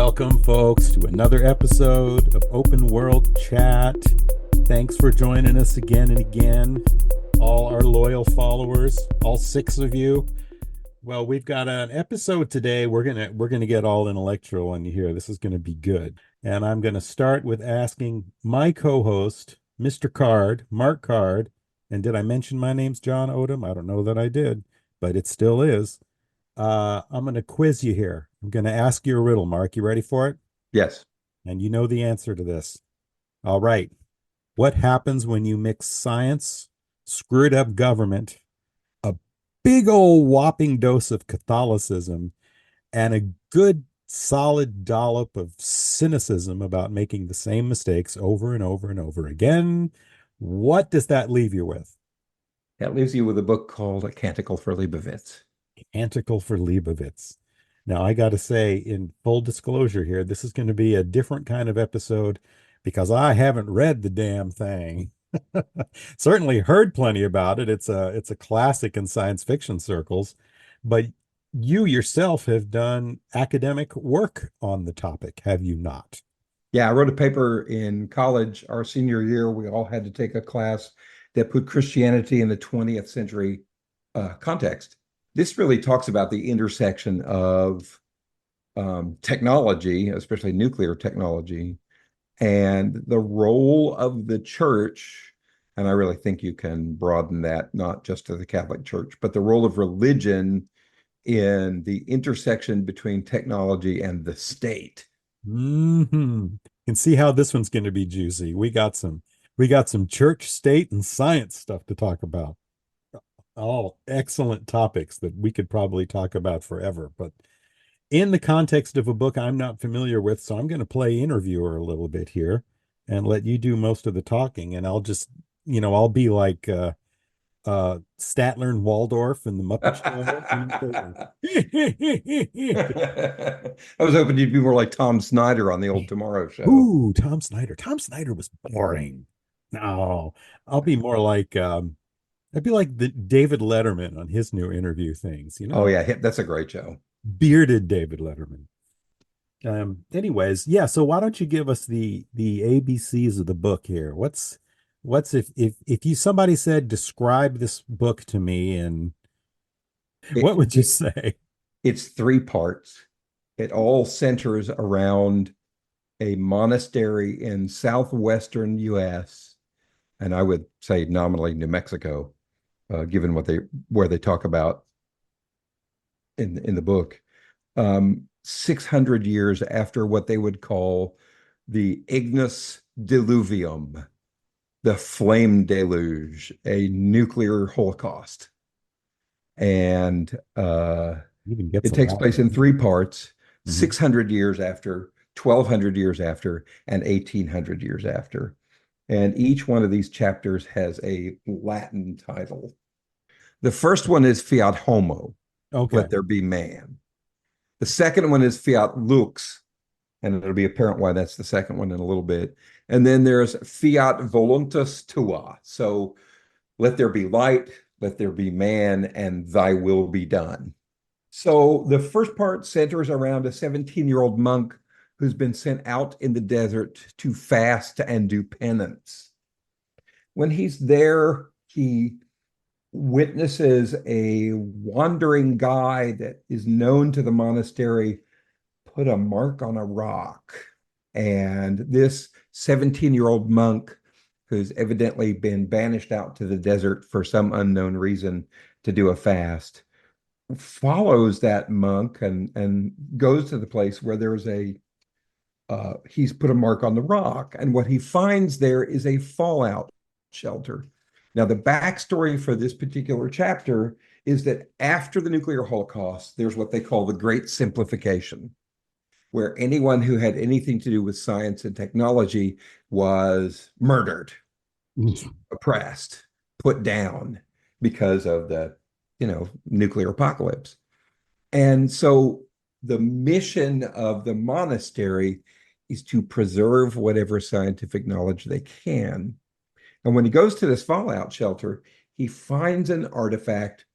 Welcome, folks, to another episode of Open World Chat. Thanks for joining us again and again, all our loyal followers, all six of you. Well, we've got an episode today. We're gonna get all intellectual on you here. This is gonna be good. And I'm gonna start with asking my co-host, Mr. Card, Mark Card. And did I mention my name's John Odom? I don't know that I did, but it still is. I'm going to quiz you here. I'm going to ask you a riddle, Mark. You ready for it? Yes. And you know the answer to this. All right. What happens when you mix science, screwed up government, a big old whopping dose of Catholicism, and a good solid dollop of cynicism about making the same mistakes over and over and over again? What does that leave you with? That leaves you with a book called A Canticle for Liebowitz. Canticle for Liebowitz. Now, I got to say, in full disclosure here, this is going to be a different kind of episode because I haven't read the damn thing. Certainly heard plenty about it. It's a classic in science fiction circles, but you yourself have done academic work on the topic, have you not? Yeah, I wrote a paper in college our senior year. We all had to take a class that put Christianity in the 20th century context. This really talks about the intersection of technology, especially nuclear technology, and the role of the church. And I really think you can broaden that not just to the Catholic Church, but the role of religion in the intersection between technology and the state. Mm-hmm. Can see how this one's going to be juicy. We got some church, state, and science stuff to talk about. All excellent topics that we could probably talk about forever. But in the context of a book I'm not familiar with, so I'm going to play interviewer a little bit here and let you do most of the talking. And I'll just, I'll be like Statler and Waldorf and the Muppet I was hoping you'd be more like Tom Snyder on the old Tomorrow Show. Show. Ooh, Tom Snyder. Tom Snyder was boring. No, I'll be more like I'd be like the David Letterman on his new interview things, Oh yeah, that's a great show. bearded David Letterman. Anyways, yeah, so why don't you give us the ABCs of the book here? What's if you somebody said describe this book to me and what would you say? It's three parts. It all centers around a monastery in southwestern US, and I would say nominally New Mexico, given where they talk about in the book. 600 years after what they would call the Ignis Diluvium, the flame deluge, a nuclear holocaust. And it takes place in three parts: 600 years after, 1200 years after, and 1800 years after. And each one of these chapters has a Latin title. The first one is Fiat Homo, Okay. let there be man. The second one is Fiat Lux, and it'll be apparent why that's the second one in a little bit. And then there's Fiat Voluntas Tua. So let there be light, let there be man, and thy will be done. So the first part centers around a 17-year-old monk who's been sent out in the desert to fast and do penance. When he's there, he witnesses a wandering guy that is known to the monastery put a mark on a rock. And this 17-year-old monk, who's evidently been banished out to the desert for some unknown reason to do a fast, follows that monk and goes to the place where there's he's put a mark on the rock. And what he finds there is a fallout shelter. Now, the backstory for this particular chapter is that after the nuclear holocaust, there's what they call the Great Simplification, where anyone who had anything to do with science and technology was murdered, oppressed, put down because of the, nuclear apocalypse. And so the mission of the monastery is to preserve whatever scientific knowledge they can. And when he goes to this fallout shelter, he finds an artifact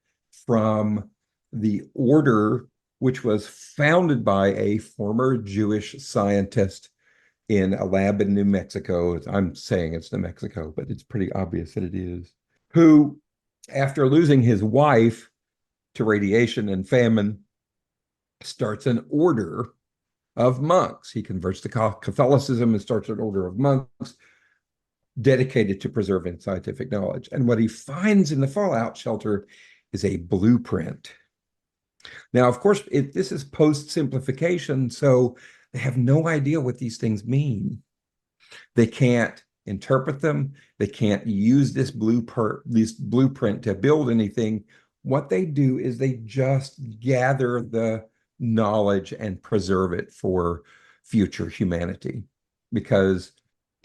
from the order which was founded by a former Jewish scientist in a lab in New Mexico. I'm saying it's New Mexico, but it's pretty obvious that it is. Who, after losing his wife to radiation and famine, starts an order of monks. He converts to Catholicism and starts an order of monks dedicated to preserving scientific knowledge. And what he finds in the fallout shelter is a blueprint. Now, of course, this is post simplification, so they have no idea what these things mean. They can't interpret them. They can't use this blueprint to build anything. What they do is they just gather the knowledge and preserve it for future humanity, because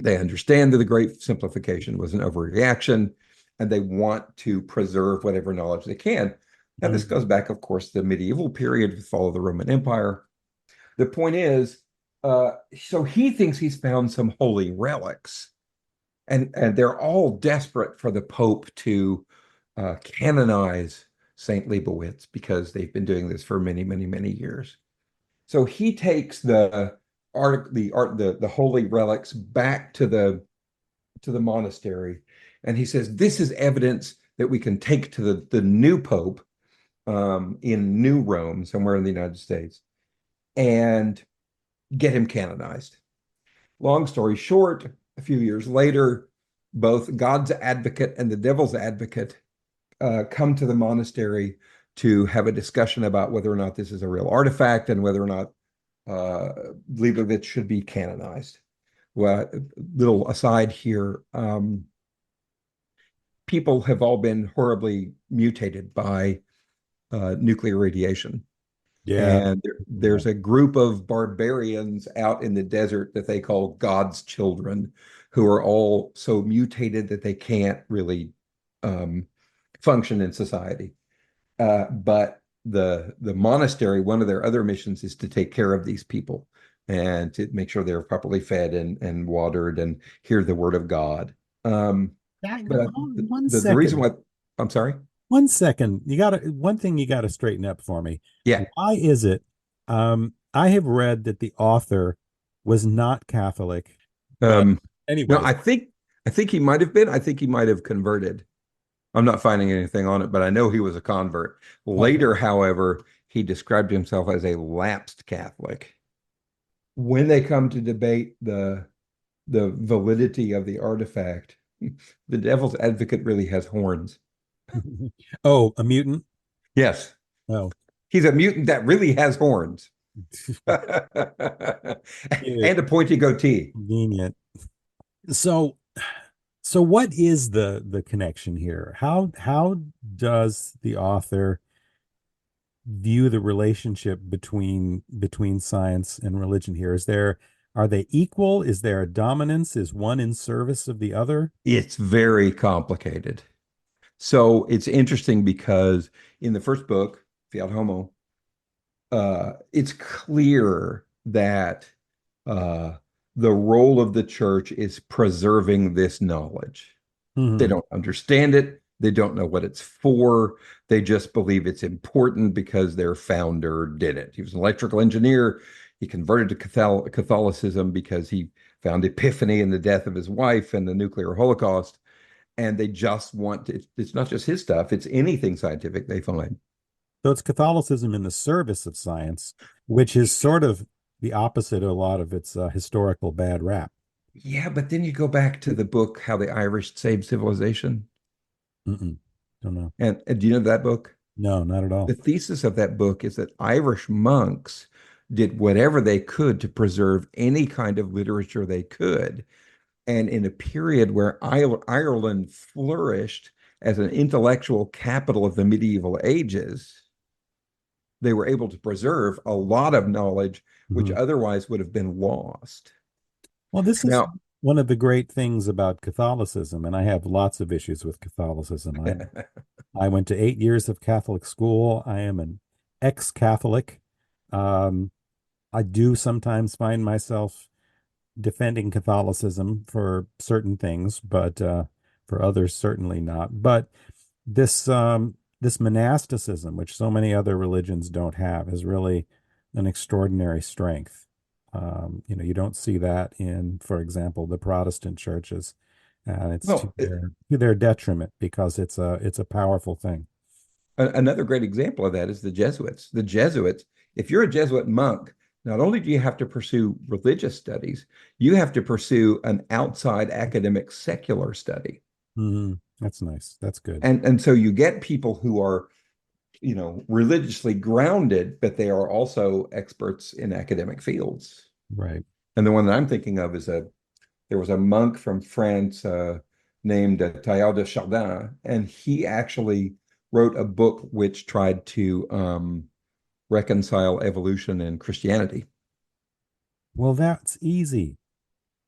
they understand that the great simplification was an overreaction, and they want to preserve whatever knowledge they can. Now, this goes back, of course, to the medieval period with the fall of the Roman Empire. The point is, so he thinks he's found some holy relics, and they're all desperate for the Pope to canonize Saint Liebowitz, because they've been doing this for many, many, many years. So he takes the holy relics back to the monastery, and he says, this is evidence that we can take to the new Pope in New Rome, somewhere in the United States, and get him canonized. Long story short, a few years later, both God's advocate and the devil's advocate come to the monastery to have a discussion about whether or not this is a real artifact and whether or not Liebowitz should be canonized. Well, little aside here, people have all been horribly mutated by nuclear radiation. Yeah. And there's a group of barbarians out in the desert that they call God's children, who are all so mutated that they can't really function in society. But the monastery, one of their other missions is to take care of these people and to make sure they're properly fed and watered and hear the word of God. But One the reason second. why, I'm sorry. 1 second. One thing you gotta straighten up for me. Yeah. Why is it? I have read that the author was not Catholic, but No, anyway. I think he might have been. I think he might have converted. I'm not finding anything on it, but I know he was a convert. Okay. Later, however, he described himself as a lapsed Catholic. When they come to debate the validity of the artifact, the devil's advocate really has horns. Oh, a mutant? Yes, Oh, he's a mutant that really has horns and yeah, a pointy goatee. convenient. So, so what is the connection here? How does the author view the relationship between science and religion here? Are they equal? Is there a dominance? Is one in service of the other? It's very complicated. So it's interesting because in the first book, Fiat Homo, it's clear that uh, the role of the church is preserving this knowledge. They Mhm. don't understand it. They don't know what it's for. They just believe it's important because their founder did it. He was an electrical engineer. He converted to Catholicism because he found epiphany in the death of his wife and the nuclear holocaust. And they just want to, it's not just his stuff, it's anything scientific they find. So it's Catholicism in the service of science, which is sort of the opposite of a lot of its historical bad rap. Yeah, but then you go back to the book, How the Irish Saved Civilization. Mm-mm. Don't know. And do you know that book? No, not at The all. thesis of that book is that Irish monks did whatever they could to preserve any kind of literature they could. And in a period where Ireland flourished as an intellectual capital of the medieval ages, they were able to preserve a lot of knowledge which Mhm. otherwise would have been lost. Well, this is Now, one of the great things about Catholicism, and I have lots of issues with Catholicism. I went to 8 years of Catholic school. I am an ex-Catholic. Um, I do sometimes find myself defending Catholicism for certain things, but for others, certainly not. But this this monasticism, which so many other religions don't have, is really an extraordinary strength. You don't see that in, for example, the Protestant churches, and it's Well, to their detriment because it's a powerful thing. another great example of that is the Jesuits. The Jesuits, if you're a Jesuit monk, not only do you have to pursue religious studies, you have to pursue an outside academic secular study. That's nice. That's good. And so you get people who are, religiously grounded, but they are also experts in academic fields. Right. And the one that I'm thinking of is there was a monk from France named Teilhard de Chardin, and he actually wrote a book which tried to reconcile evolution and Christianity. Well, that's easy.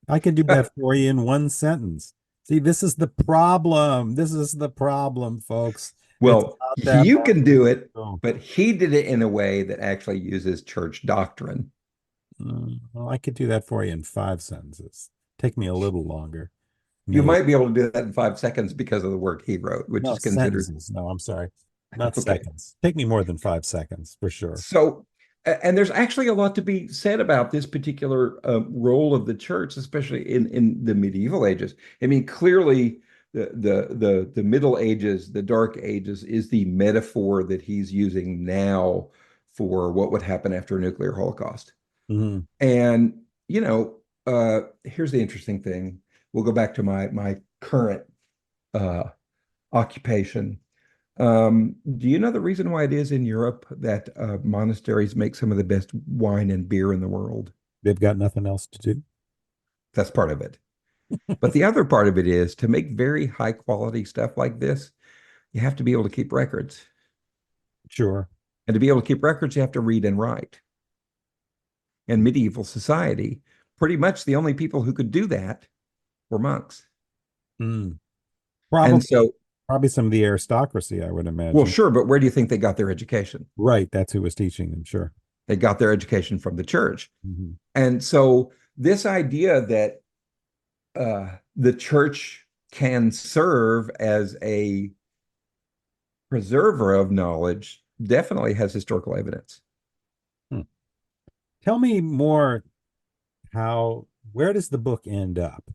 I can do that for you in one sentence. See, this is the problem. This is the problem, folks. It's Well, not that you hard can to do it, do. but he did it in a way that actually uses church doctrine. Well, I could do that for you in 5 sentences. Take me a little longer, You maybe. might be able to do that in 5 seconds because of the work he wrote, which No, is considered sentences. No, I'm sorry. Not okay. seconds. Take me more than 5 seconds for sure. So, and there's actually a lot to be said about this particular role of the church, especially in the medieval ages. I mean, clearly, the Middle Ages, the Dark Ages, is the metaphor that he's using now for what would happen after a nuclear holocaust. Mhm. And here's the interesting thing. We'll go back to my current uh, occupation. Do you know the reason why it is in Europe that monasteries make some of the best wine and beer in the world? They've got nothing else to do. That's part of it. But the other part of it is to make very high quality stuff like this, you have to be able to keep records. Sure. And to be able to keep records, you have to read and write. In medieval society, pretty much the only people who could do that were monks. Mm. And Probably, so, probably some of the aristocracy, I would well, imagine. sure, but where do you think they got their education? Right. That's who was teaching them. Sure. They got their education from the church. Mhm. And so, this idea that the church can serve as a preserver of knowledge definitely has historical evidence. Hmm. Tell me more where does the book end up?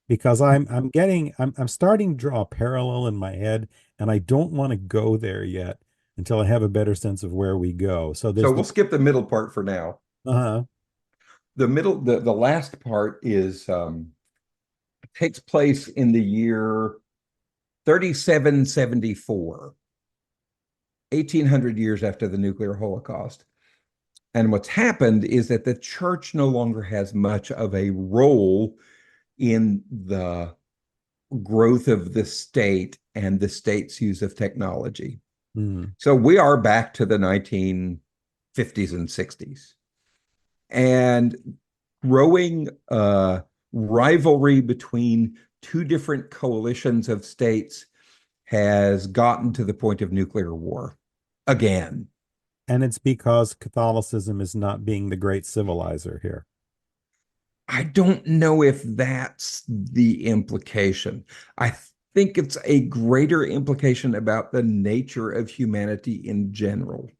Because I'm starting to draw a parallel in my head, and I don't want to go there yet until I have a better sense of where we go. So So there's we'll skip the middle part for now. uh-huh. The last part is takes place in the year 3774, 1800 years after the nuclear holocaust. And what's happened is that the church no longer has much of a role in the growth of the state and the state's use of technology. Mm. So we are back to the 1950s and 60s. And growing rivalry between two different coalitions of states has gotten to the point of nuclear war again. And it's because Catholicism is not being the great civilizer here. I don't know if that's the implication. I think it's a greater implication about the nature of humanity in general.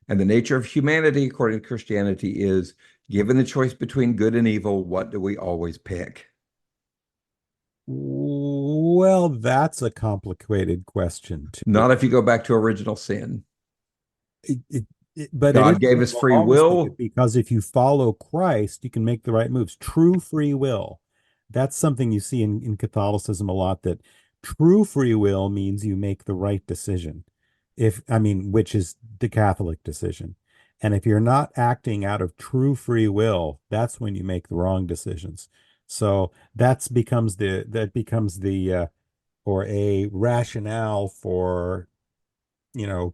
And the nature of humanity, according to Christianity, is given the choice between good and evil, what do we always pick? Well, that's a complicated question too. Not if you go back to original sin. It, it, but it is God gave what us we'll free always think will. it because if you follow Christ, you can make the right moves. True free will. That's something you see in Catholicism a lot, that true free will means you make the right decision. Which is the Catholic decision. And if you're not acting out of true free will, that's when you make the wrong decisions. So that becomes the or a rationale for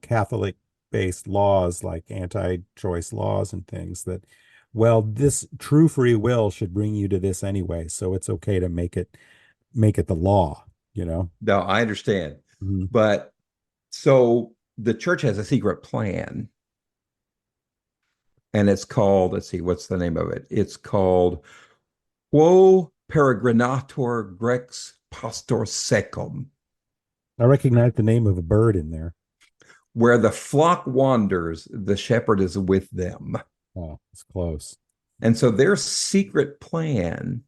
Catholic based laws like anti-choice laws and things, that, well, this true free will should bring you to this anyway, so it's okay to make it the law. No, I understand. Mhm. But so the church has a secret plan, and it's called, let's see, what's the name of it? It's called Quo Peregrinator Grex Pastor Secum. I recognize the name of a bird in there. Where the flock wanders, the shepherd is with them. Oh, it's close. And so their secret plan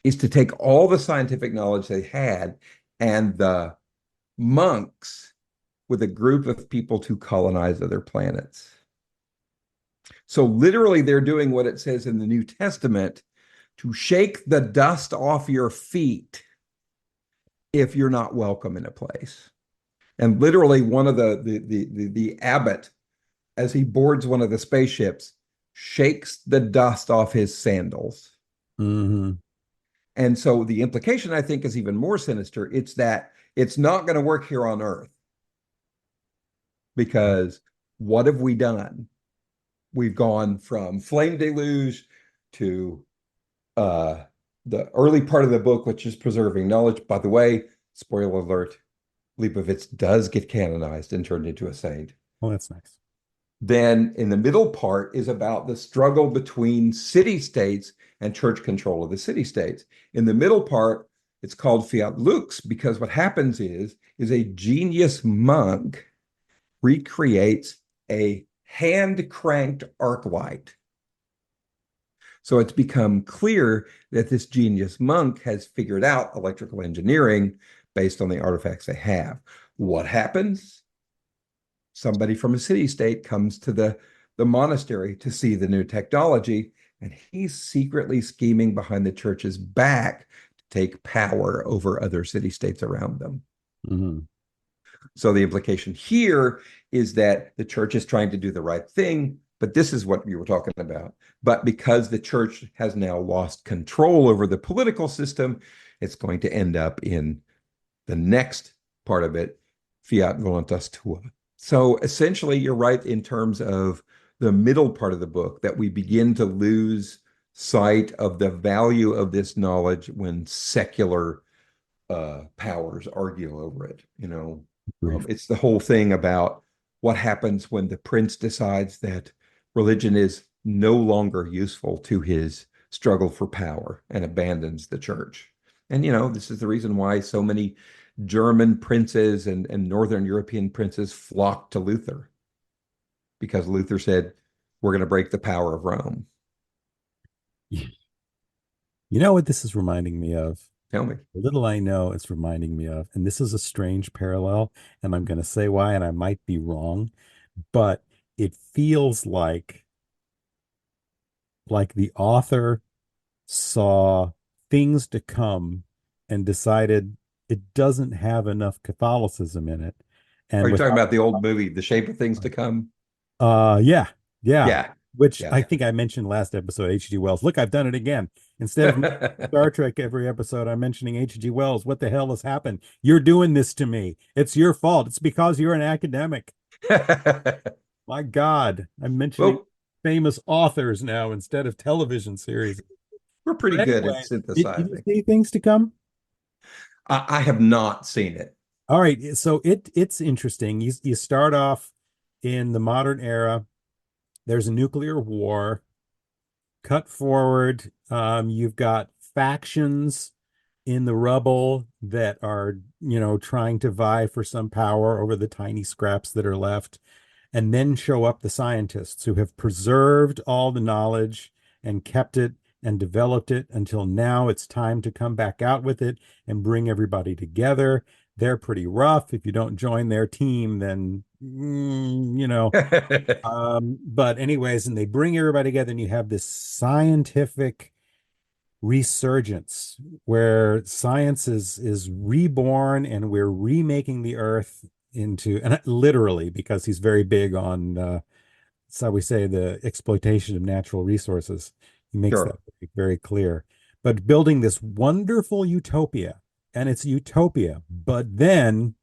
is to take all the scientific knowledge they had and the monks with a group of people to colonize other planets. So literally, they're doing what it says in the New Testament to shake the dust off your feet if you're not welcome in a place. And literally, one of the abbot, as he boards one of the spaceships, shakes the dust off his sandals. Mm-hmm. And so the implication, I think, is even more sinister. It's that it's not going to work here on Earth because what have we done? We've gone from flame deluge to uh, the early part of the book, which is preserving knowledge. By the way, spoiler alert, Liebowitz does get canonized and turned into a saint. Oh, that's nice. Then in the middle part is about the struggle between city states and church control of the city states. In the middle part, it's called Fiat Lux because what happens is a genius monk recreates a hand cranked arc light. So it's become clear that this genius monk has figured out electrical engineering based on the artifacts they have. What happens? Somebody from a city state comes to the monastery to see the new technology, and he's secretly scheming behind the church's back to take power over other city states around them. Mm-hmm. So the implication here is that the church is trying to do the right thing, but this is what we were talking about. But because the church has now lost control over the political system, it's going to end up in the next part of it, fiat voluntas tua. So essentially, you're right in terms of the middle part of the book, that we begin to lose sight of the value of this knowledge when secular powers argue over it. It's the whole thing about what happens when the prince decides that religion is no longer useful to his struggle for power and abandons the church. And, this is the reason why so many German princes and Northern European princes flocked to Luther, because Luther said, we're going to break the power of Rome. You know what this is reminding me of? Tell me. The little I know it's reminding me of, and this is a strange parallel, and I'm going to say why, and I might be wrong, but it feels like the author saw things to come and decided it doesn't have enough Catholicism in it. Are And you talking without, about the old movie, The Shape of Things to Come? yeah, yeah, Yeah, which yeah. I think I mentioned last episode, H.G. Wells. Look, I've done it again. Instead of Star Trek every episode, I'm mentioning H.G. Wells. What the hell has happened? You're doing this to me. It's your fault. It's because you're an academic. My God, I'm mentioning Well, famous authors now instead of television series. we're pretty But good at anyway, did you synthesizing. see things to come? I have not seen it. All right, so it's interesting. You start off in the modern era. There's a nuclear war. Cut forward, you've got factions in the rubble that are, trying to vie for some power over the tiny scraps that are left. And then show up the scientists who have preserved all the knowledge and kept it and developed it until now it's time to come back out with it and bring everybody together. They're pretty rough. If you don't join their team, then, but anyways, and they bring everybody together and you have this scientific resurgence where science is reborn and we're remaking the earth into, and literally, because he's very big on so we say the exploitation of natural resources. He makes that Sure. very clear. But building this wonderful utopia, and it's utopia, but then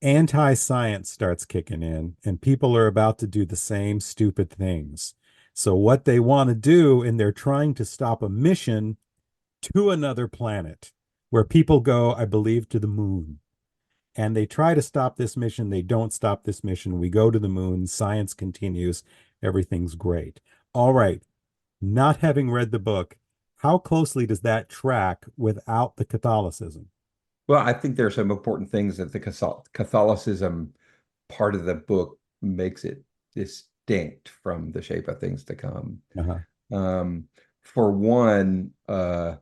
anti-science starts kicking in and people are about to do the same stupid things. So what they want to do, and they're trying to stop a mission to another planet where people go, I believe, to the moon. And they try to stop this mission. They don't stop this mission. We go to the moon. Science continues. Everything's great. All right. Not having read the book, how closely does that track without the Catholicism? Well, I think there are some important things that the Catholicism part of the book makes it distinct from the shape of things to come. Uh-huh. Um, for one, the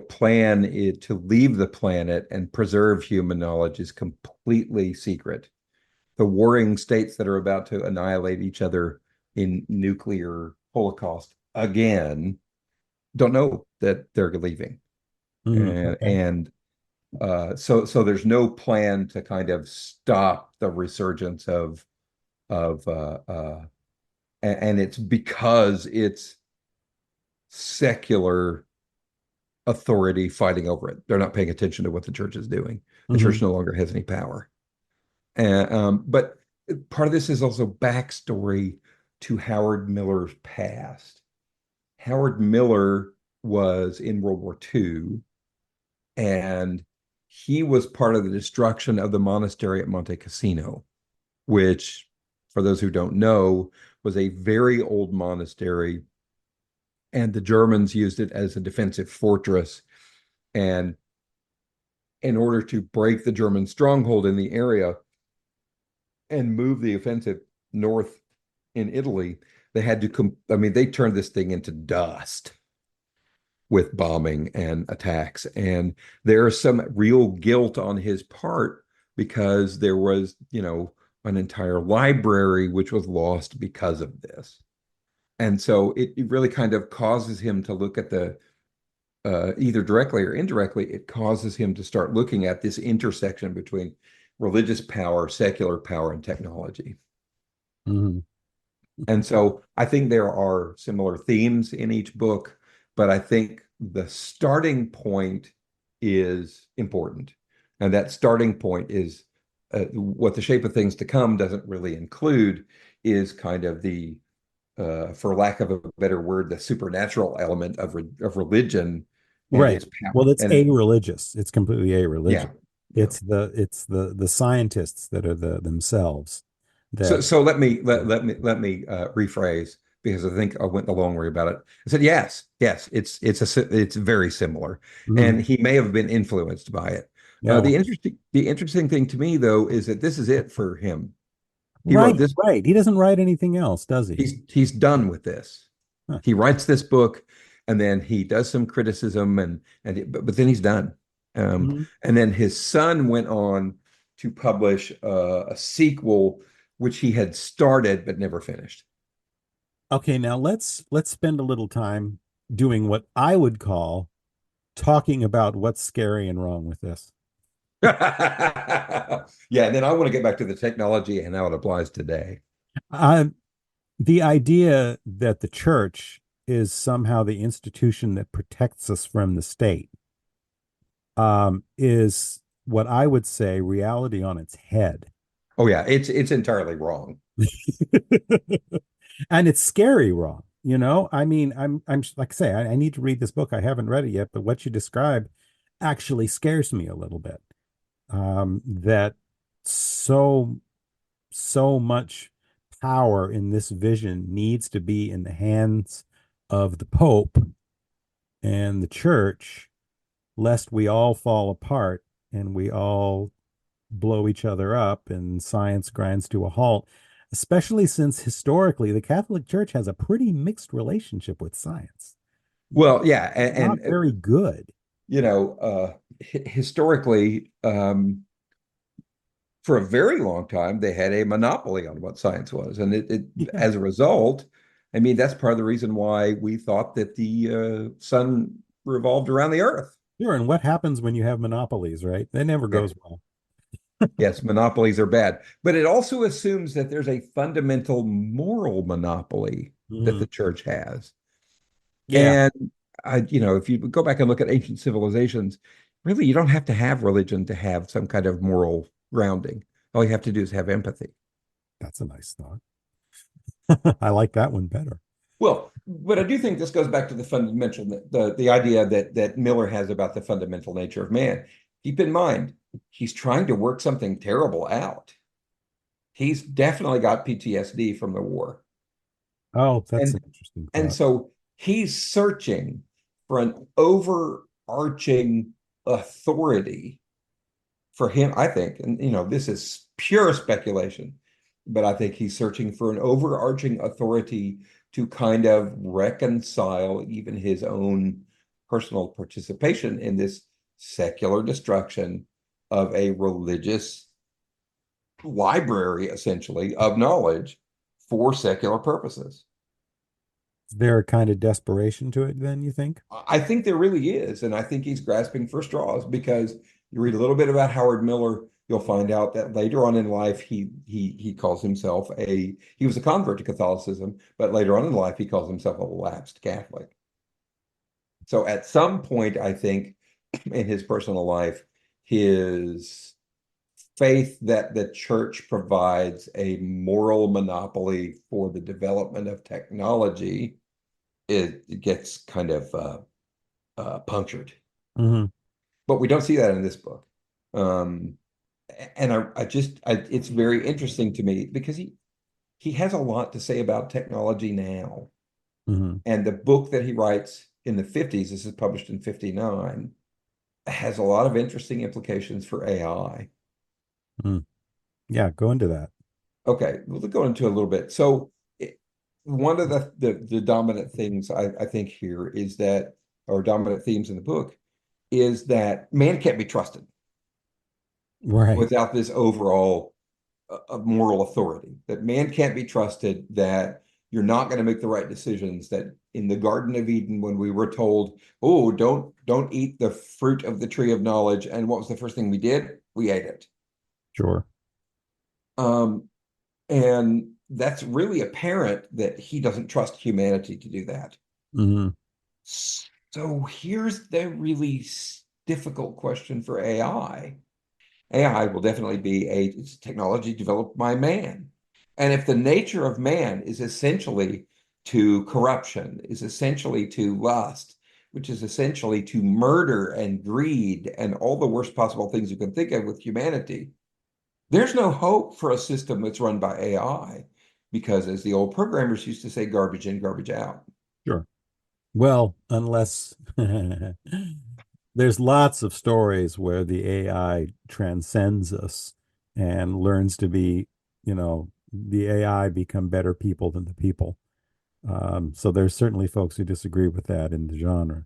plan is to leave the planet and preserve human knowledge is completely secret. The warring states that are about to annihilate each other in nuclear holocaust again don't know that they're leaving. And Okay. so there's no plan to kind of stop the resurgence of and it's because it's secular authority fighting over it. They're not paying attention to what the church is doing. The church Hmm. no longer has any power. And but part of this is also backstory to Howard Miller's past. Howard Miller was in World War II, and he was part of the destruction of the monastery at Monte Cassino, which, for those who don't know, was a very old monastery, and the Germans used it as a defensive fortress. And in order to break the German stronghold in the area and move the offensive north in Italy, they had to, I mean, they turned this thing into dust with bombing and attacks. And there's some real guilt on his part because there was, an entire library which was lost because of this. And so it really kind of causes him to look at the either directly or indirectly, it causes him to start looking at this intersection between religious power, secular power, and technology. Hmm. And so I think there are similar themes in each book, but I think the starting point is important. And that starting point is what the shape of things to come doesn't really include is kind of the, for lack of a better word, the supernatural element of religion and Right. its Well, power. it's a-religious. It's completely a-religious. Yeah, yeah. It's the scientists that are the themselves So, that. so let me rephrase because I think I went the long way about it. I said yes, yes, it's very similar, and Mhm. he may have been influenced by it. Yeah. The interesting thing to me though is that this is it for him. He Right. wrote this. Right. He doesn't write anything else, does he? He's done with this. Huh. He writes this book, and then he does some criticism, but then he's done. Mhm. And then his son went on to publish a sequel, which he had started but never finished. Okay, now let's spend a little time doing what I would call talking about what's scary and wrong with this. Yeah, and then I want to get back to the technology and how it applies today. Uh, the idea that the church is somehow the institution that protects us from the state is what I would say reality on its head. Oh yeah, it's entirely wrong. And it's scary wrong. I mean, I'm like I say, I need to read this book. I haven't read it yet, but what you describe actually scares me a little bit. That so so much power in this vision needs to be in the hands of the Pope and the church, lest we all fall apart and we all blow each other up and science grinds to a halt, especially since historically the Catholic Church has a pretty mixed relationship with science. Well, yeah, Not very good. historically, for a very long time, they had a monopoly on what science was. And Yeah. as a result, I mean, that's part of the reason why we thought that the sun revolved around the earth. Sure. And what happens when you have monopolies, right? That never Yeah. goes well. Yes, monopolies are bad. But it also assumes that there's a fundamental moral monopoly that Mhm. the church has. Yeah, And if you go back and look at ancient civilizations, really, you don't have to have religion to have some kind of moral grounding. All you have to do is have empathy. that's a nice thought. I like that one better. Well, but I do think this goes back to the fundamental, the idea that Miller has about the fundamental nature of man. Keep in mind, he's trying to work something terrible out. He's definitely got PTSD from the war. Oh, that's And an interesting and thought. so he's searching for an overarching authority for him, I think, and this is pure speculation, but I think he's searching for an overarching authority to kind of reconcile even his own personal participation in this secular destruction of a religious library, essentially, of knowledge for secular purposes. Is there a kind of desperation to it then, you think? I think there really is, and I think he's grasping for straws because you read a little bit about Howard Miller, you'll find out that later on in life he calls himself he was a convert to Catholicism, but later on in life he calls himself a lapsed Catholic. So at some point, I think in his personal life, his faith that the church provides a moral monopoly for the development of technology, it gets kind of punctured. Hmm. But we don't see that in this book. Um, and it's very interesting to me because he has a lot to say about technology now. Hmm. And the book that he writes in the 50s, this is published in 59, has a lot of interesting implications for AI. Mm. Yeah, go into that. Okay, we'll go into a little bit. So one of the dominant things I think here is that, or dominant themes in the book, is that man can't be trusted Right. without this overall moral authority. That man can't be trusted. That you're not going to make the right decisions. That in the Garden of Eden, when we were told, "Oh, don't eat the fruit of the tree of knowledge," and what was the first thing we did? We ate it. Sure. Um, And that's really apparent that he doesn't trust humanity to do that. Hmm. So here's the really difficult question for AI. AI will definitely be it's technology developed by man. And if the nature of man is essentially to corruption, is essentially to lust, which is essentially to murder and greed and all the worst possible things you can think of with humanity, there's no hope for a system that's run by AI because, as the old programmers used to say, garbage in, garbage out. Sure. Well, unless there's lots of stories where the AI transcends us and learns to be, the AI become better people than the people. So there's certainly folks who disagree with that in the genre.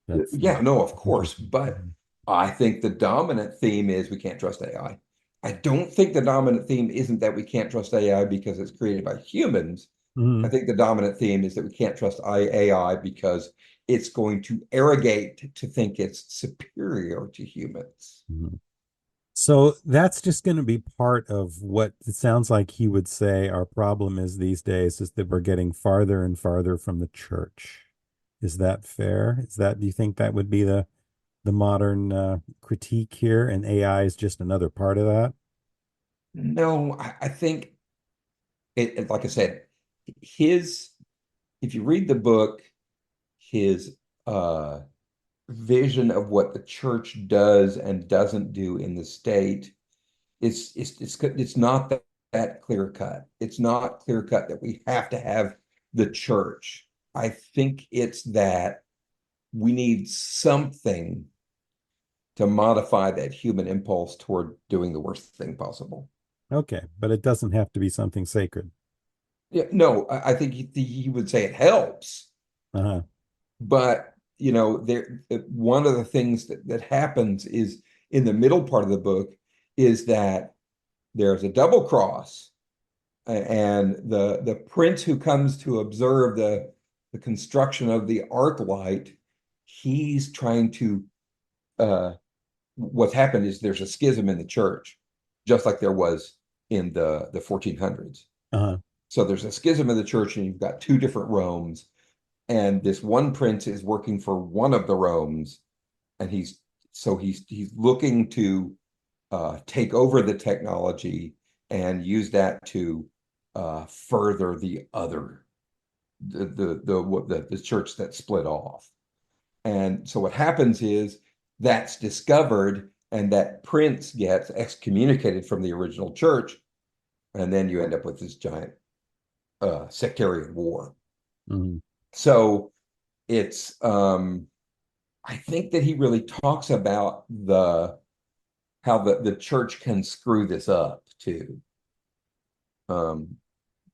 That's Yeah, no, of course. interesting. But I think the dominant theme is we can't trust AI. I don't think the dominant theme isn't that we can't trust AI because it's created by humans. I Mhm. think the dominant theme is that we can't trust AI because it's going to arrogate to think it's superior to humans. Mhm. So that's just going to be part of what it sounds like he would say our problem is these days is that we're getting farther and farther from the church. Is that fair? Do you think that would be the modern critique here, and AI is just another part of that? No, I think like I said, his, if you read the book, his vision of what the church does and doesn't do in the state it's not that clear cut. It's not clear cut that we have to have the church. I think it's that we need something to modify that human impulse toward doing the worst thing possible. Okay, but it doesn't have to be something sacred. Yeah, no, I think he would say it helps, Uh-huh. but there one of the things that happens is in the middle part of the book is that there's a double cross, and the prince who comes to observe the construction of the arc light, he's trying to what's happened is there's a schism in the church, just like there was in the 1400s. Uh-huh. So there's a schism in the church, and you've got two different Romes, and this one prince is working for one of the Romes, and he's looking to take over the technology and use that to further the other the church that split off. And so what happens is that's discovered, and that prince gets excommunicated from the original church, and then you end up with this giant sectarian war. Mhm. So it's I think that he really talks about the how the church can screw this up too, um,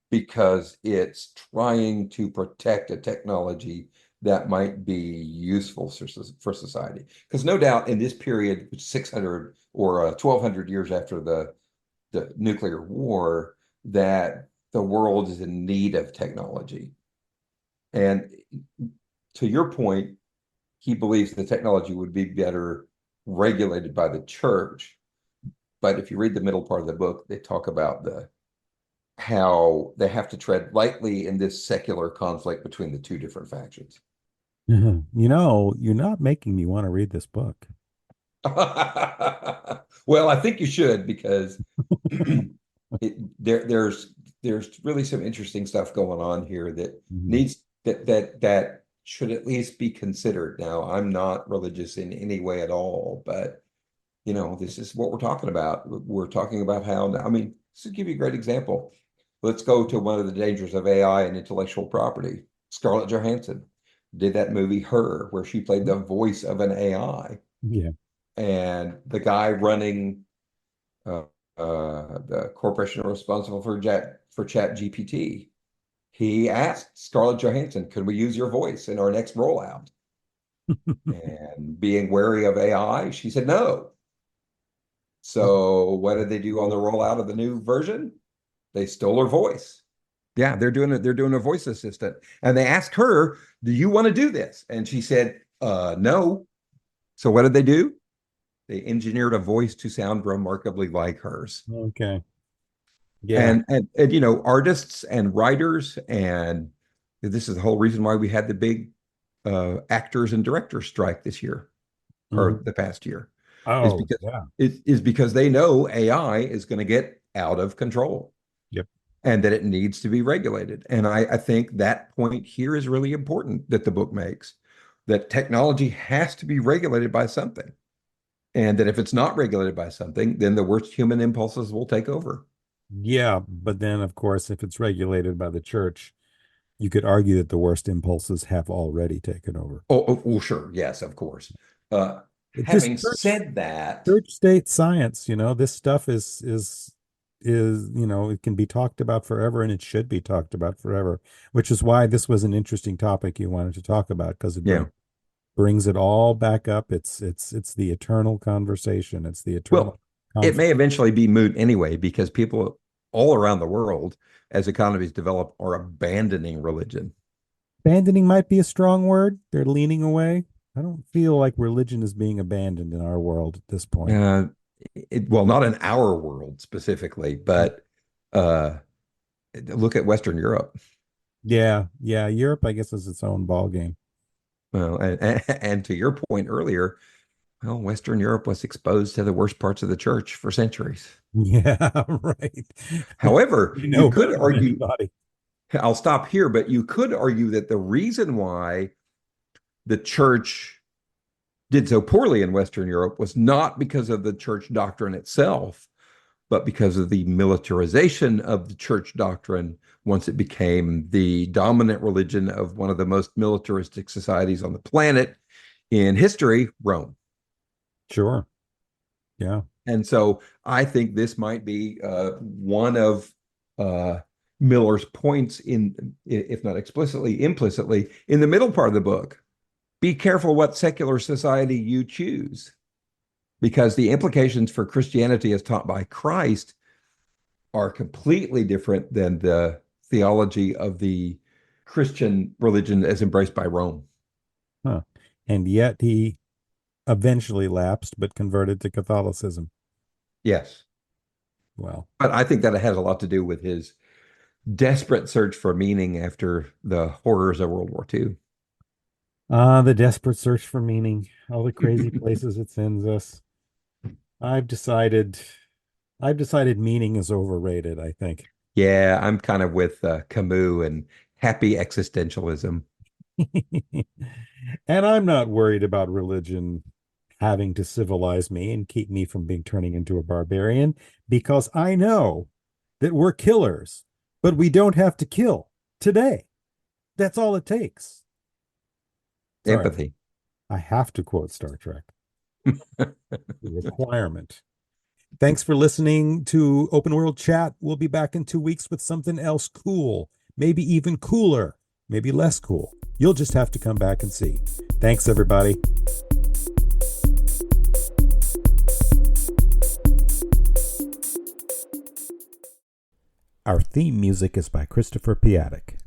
because it's trying to protect a technology that might be useful for society. Because no doubt in this period, 600 or 1200 years after the nuclear war, that the world is in need of technology. And to your point, he believes the technology would be better regulated by the church. But if you read the middle part of the book, they talk about how they have to tread lightly in this secular conflict between the two different factions. You're not making me want to read this book. Well, I think you should because there's really some interesting stuff going on here that Mhm. needs that should at least be considered. Now, I'm not religious in any way at all, but this is what we're talking about. We're talking about how, I mean, this will give you a great example. Let's go to one of the dangers of AI and intellectual property. Scarlett Johansson did that movie Her, where she played the voice of an AI, Yeah. and the guy running uh, the corporation responsible for Chat GPT, he asked Scarlett Johansson, "Could we use your voice in our next rollout?" And being wary of AI, she said no. So what did they do on the rollout of the new version? They stole her voice. Yeah, they're doing it. They're doing a voice assistant, and they asked her, "Do you want to do this?" And she said, "No." So what did they do? They engineered a voice to sound remarkably like hers. Okay. Yeah. And artists and writers, and this is the whole reason why we had the big actors and directors strike this year or Mhm. the past year, is Oh, because yeah. they know AI is going to get out of control Yep. and that it needs to be regulated. And I think that point here is really important that the book makes, that technology has to be regulated by something. And that if it's not regulated by something, then the worst human impulses will take over. Yeah. But then, of course, if it's regulated by the church, you could argue that the worst impulses have already taken over. Oh, sure. Yes, of course. Just Having said that, church state science, this stuff is, it can be talked about forever and it should be talked about forever, which is why this was an interesting topic you wanted to talk about because it yeah. brings it all back up. It's the eternal conversation. It's the eternal Well, it conflict. may eventually be moot anyway, because people all around the world, as economies develop, are abandoning religion. Abandoning might be a strong word. They're leaning away. I don't feel like religion is being abandoned in our world at this point. Uh, well, not in our world specifically, but uh, look at Western Europe. Yeah, yeah. Europe, I guess, is its own ball game. Well, and to your point earlier, well, Western Europe was exposed to the worst parts of the church for centuries. Yeah, right. However, You you know could better than argue, anybody. I'll stop here, but you could argue that the reason why the church did so poorly in Western Europe was not because of the church doctrine itself, but because of the militarization of the church doctrine once it became the dominant religion of one of the most militaristic societies on the planet in history, Rome. Sure. Yeah. And so I think this might be one of uh, Miller's points in, if not explicitly, implicitly, in the middle part of the book. Be careful what secular society you choose, because the implications for Christianity as taught by Christ are completely different than the theology of the Christian religion as embraced by Rome. Huh. And yet he eventually lapsed, but converted to Catholicism. Yes. Well, But I think that it has a lot to do with his desperate search for meaning after the horrors of World War II. the desperate search for meaning, all the crazy places it sends us. I've decided, I've decided meaning is overrated, I think. Yeah, I'm kind of with Camus and happy existentialism. And I'm not worried about religion having to civilize me and keep me from being turning into a barbarian because I know that we're killers, but we don't have to kill today. That's all it takes. Sorry, Empathy. I have to quote Star Trek. The requirement. Thanks for listening to Open World Chat. We'll be back in 2 weeks with something else cool, maybe even cooler, maybe less cool. You'll just have to come back and see. Thanks, everybody. Our theme music is by Christopher Piatek.